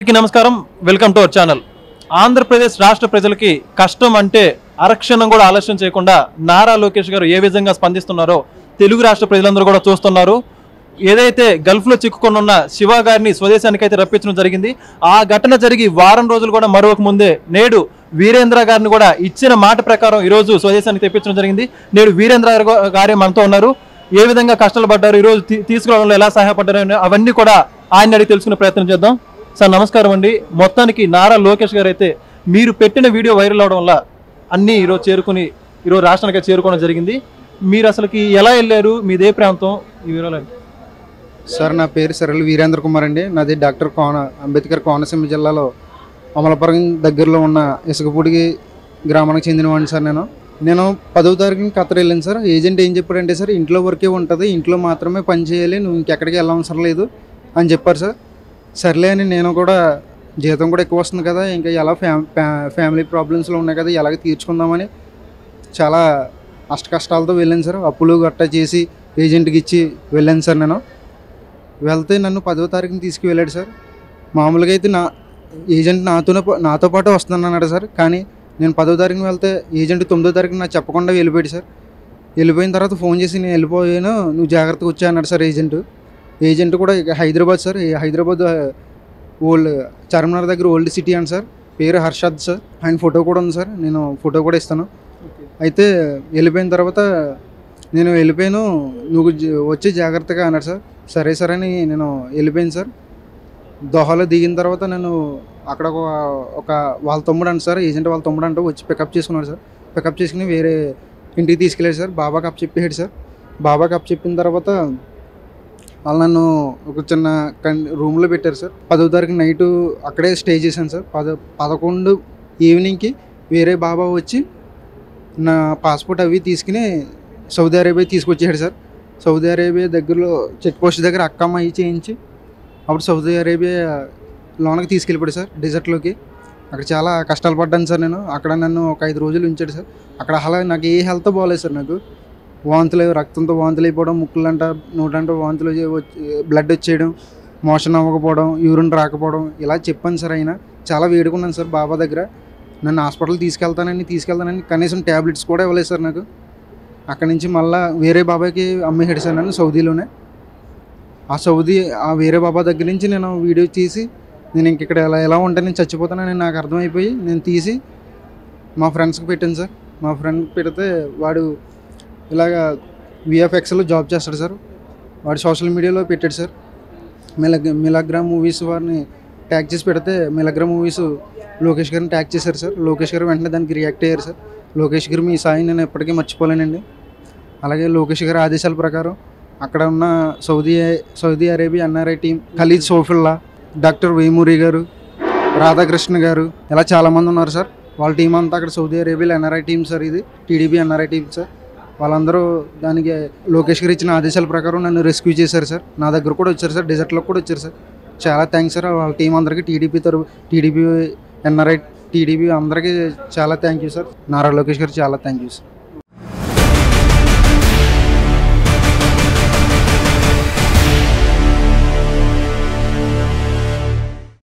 నమస్కారం, welcome to our channel. Andhra Pradesh రాష్ట్ర ప్రజలకి కష్టం అంటే అరక్షణం కూడా ఆలస్యం చేయకుండా నారా లోకేష్ గారు ఏ విధంగా స్పందిస్తున్నారో తెలుగు రాష్ట్ర ప్రజలందరూ కూడా చూస్తున్నారు. ఏదైతే గల్ఫ్లో చిక్కుకొని ఉన్న శివ గారిని స్వదేశానికి అయితే రప్పించడం జరిగింది. ఆ ఘటన జరిగి వారం రోజులు కూడా మరొక ముందే నేడు వీరేంద్ర గారిని కూడా ఇచ్చిన మాట ప్రకారం ఈరోజు స్వదేశానికి తెప్పించడం జరిగింది. నేడు వీరేంద్ర గారే మనతో ఉన్నారు. ఏ విధంగా కష్టాలు పడ్డారు, ఈరోజు తీసుకురావడంలో ఎలా సహాయపడ్డారు, అవన్నీ కూడా ఆయన అడిగి తెలుసుకునే ప్రయత్నం చేద్దాం. సార్ నమస్కారం అండి. మొత్తానికి నారా లోకేష్ గారు అయితే మీరు పెట్టిన వీడియో వైరల్ అవడం వల్ల అన్నీ ఈరోజు రాష్ట్రానికి చేరుకోవడం జరిగింది. మీరు అసలుకి ఎలా వెళ్ళారు, మీదే ప్రాంతం, ఈ వివరాలు? సార్ నా పేరు సరళ వీరేంద్ర కుమార్ అండి. నాది డాక్టర్ అంబేద్కర్ కోనసీమ జిల్లాలో అమలాపురం దగ్గరలో ఉన్న ఇసుకపూడికి గ్రామానికి చెందినవాడిని సార్. నేను 10వ తారీఖున ఖత్తర్ వెళ్ళాను సార్. ఏజెంట్ ఏం చెప్పాడంటే సార్, ఇంట్లో వర్కే ఉంటుంది, ఇంట్లో మాత్రమే పని చేయాలి, నువ్వు ఇంకెక్కడికి వెళ్ళవసరం లేదు అని చెప్పారు సార్. సర్లే అని నేను కూడా జీతం కూడా ఎక్కువ వస్తుంది కదా, ఇంకా ఎలా ఫ్యామిలీ ప్రాబ్లమ్స్లో ఉన్నాయి కదా, ఎలాగ తీర్చుకుందామని చాలా కష్టాలతో వెళ్ళాను సార్. అప్పులు గట్టా చేసి ఏజెంట్కి ఇచ్చి వెళ్ళాను సార్. నేను వెళ్తే నన్ను 10వ తారీఖున తీసుకువెళ్ళాడు సార్. మామూలుగా అయితే ఏజెంట్ నాతో పాటు వస్తున్నాను అన్నాడు సార్. కానీ నేను 10వ తారీఖున వెళ్తే ఏజెంట్ 9వ తారీఖున నాకు చెప్పకుండా వెళ్ళిపోయాడు సార్. వెళ్ళిపోయిన తర్వాత ఫోన్ చేసి నేను వెళ్ళిపోయాను, నువ్వు జాగ్రత్తగా వచ్చా అన్నాడు సార్ ఏజెంట్ కూడా హైదరాబాద్ సార్. హైదరాబాద్ ఓల్డ్ చార్మినార్ దగ్గర ఓల్డ్ సిటీ అని సార్. పేరు హర్షద్ సార్. ఆయన ఫోటో కూడా ఉంది సార్, నేను ఫోటో కూడా ఇస్తాను. అయితే వెళ్ళిపోయిన తర్వాత నేను వెళ్ళిపోయాను, నువ్వు వచ్చి జాగ్రత్తగా అన్నాడు సార్. సరే సార్ అని నేను వెళ్ళిపోయాను సార్. దోహాలో దిగిన తర్వాత నేను అక్కడ ఒక వాళ్ళ తమ్ముడు అంట సార్, ఏజెంట్ వాళ్ళ తమ్ముడు అంటూ వచ్చి పికప్ చేసుకున్నాడు సార్. పికప్ చేసుకుని వేరే ఇంటికి తీసుకెళ్ళాడు సార్. బాబాకి అప్ చెప్పాడు సార్. బాబాకి అప్ చెప్పిన తర్వాత వాళ్ళు నన్ను ఒక చిన్న రూమ్లో పెట్టారు సార్. 10వ తారీఖు నైటు అక్కడే స్టే చేశాను సార్. 11 ఈవినింగ్కి వేరే బాబా వచ్చి నా పాస్పోర్ట్ అవి తీసుకుని సౌదీ అరేబియా తీసుకొచ్చాడు సార్. సౌదీ అరేబియా దగ్గరలో చెక్ పోస్ట్ దగ్గర అక్కమ్మ అవి చేయించి అప్పుడు సౌదీ అరేబియా లోనకి తీసుకెళ్ళిపోయాడు సార్, డెజర్ట్లోకి. అక్కడ చాలా కష్టాలు పడ్డాను సార్ నేను. అక్కడ నన్ను ఒక 5 రోజులు ఉంచాడు సార్. అక్కడ అలా నాకు ఏ హెల్త్ బాగోలేదు సార్. నాకు వాంతులు, రక్తంతో వాంతులు అయిపోవడం, ముక్కులంట నోటంట వాంతులు, బ్లడ్ వచ్చేయడం, మోషన్ అవ్వకపోవడం, యూరిన్ రాకపోవడం, ఇలా చెప్పాను సార్. అయినా చాలా వేడుకున్నాను సార్ బాబా దగ్గర. నన్ను హాస్పిటల్ తీసుకెళ్తానని కనీసం ట్యాబ్లెట్స్ కూడా ఇవ్వలేదు సార్ నాకు. అక్కడి నుంచి మళ్ళీ వేరే బాబాకి అమ్మేసాడు సార్ నన్ను సౌదీలోనే. ఆ వేరే బాబా దగ్గర నుంచి నేను వీడియో తీసి నేను ఇంక ఇక్కడ ఎలా ఉంటే నేను చచ్చిపోతానని నాకు అర్థమైపోయి నేను తీసి మా ఫ్రెండ్స్కి పెట్టాను సార్. మా ఫ్రెండ్కి పెడితే వాడు ఇలాగా విఎఫ్ఎక్స్లో జాబ్ చేస్తాడు సార్. వాడు సోషల్ మీడియాలో పెట్టాడు సార్. మిలాగ్రామ్ మూవీస్ వారిని ట్యాగ్ చేసి పెడితే మిలాగ్రామ్ మూవీస్ లోకేష్ గారిని ట్యాగ్ చేశారు సార్. లోకేష్ గారు వెంటనే దానికి రియాక్ట్ అయ్యారు సార్. లోకేష్ గారు మీ సాయి నేను ఎప్పటికీ మర్చిపోలేనండి. అలాగే లోకేష్ గారి ఆదేశాల ప్రకారం అక్కడ ఉన్న Saudi Arabia NRI team, Khalid Sofulla, doctor Vemuri garu, Radhakrishna గారు, ఇలా చాలామంది ఉన్నారు సార్. వాళ్ళ టీం అంతా అక్కడ సౌదీ అరేబియాలో ఎన్ఆర్ఐ టీం సార్. ఇది టీడీపీ ఎన్ఆర్ఐ టీం సార్. వాళ్ళందరూ దానికి లోకేష్ గారు ఇచ్చిన ఆదేశాల ప్రకారం నన్ను రెస్క్యూ చేశారు సార్. నా దగ్గర కూడా వచ్చారు సార్, డెజర్ట్లో కూడా వచ్చారు సార్. చాలా థ్యాంక్స్ సార్. వాళ్ళ టీం అందరికీ టీడీపీ ఎన్ఆర్ఐ టీడీపీ అందరికీ చాలా thank you sir. Nara Lokesh గారు చాలా థ్యాంక్ యూ సార్.